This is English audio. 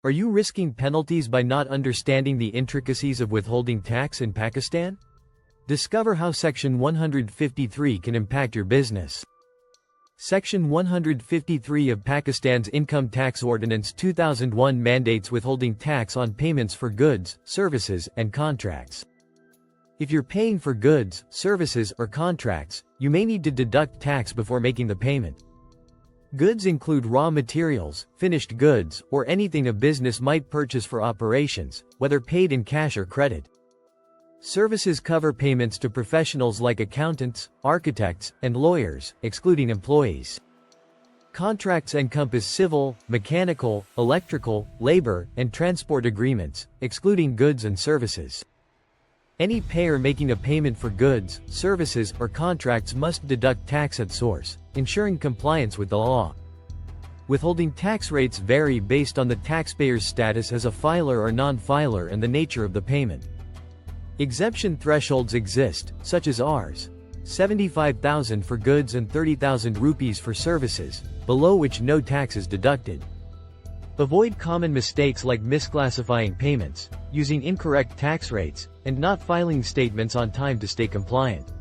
Are you risking penalties by not understanding the intricacies of withholding tax in Pakistan? Discover how Section 153 can impact your business. Section 153 of Pakistan's Income Tax Ordinance 2001 mandates withholding tax on payments for goods, services, and contracts. If you're paying for goods, services, or contracts, you may need to deduct tax before making the payment. Goods include raw materials, finished goods, or anything a business might purchase for operations, whether paid in cash or credit. Services cover payments to professionals like accountants, architects, and lawyers, excluding employees. Contracts encompass civil, mechanical, electrical, labor, and transport agreements, excluding goods and services. Any payer making a payment for goods, services, or contracts must deduct tax at source, ensuring compliance with the law. Withholding tax rates vary based on the taxpayer's status as a filer or non-filer and the nature of the payment. Exemption thresholds exist, such as Rs. 75,000 for goods and 30,000 rupees for services, below which no tax is deducted. Avoid common mistakes like misclassifying payments, using incorrect tax rates, and not filing statements on time to stay compliant.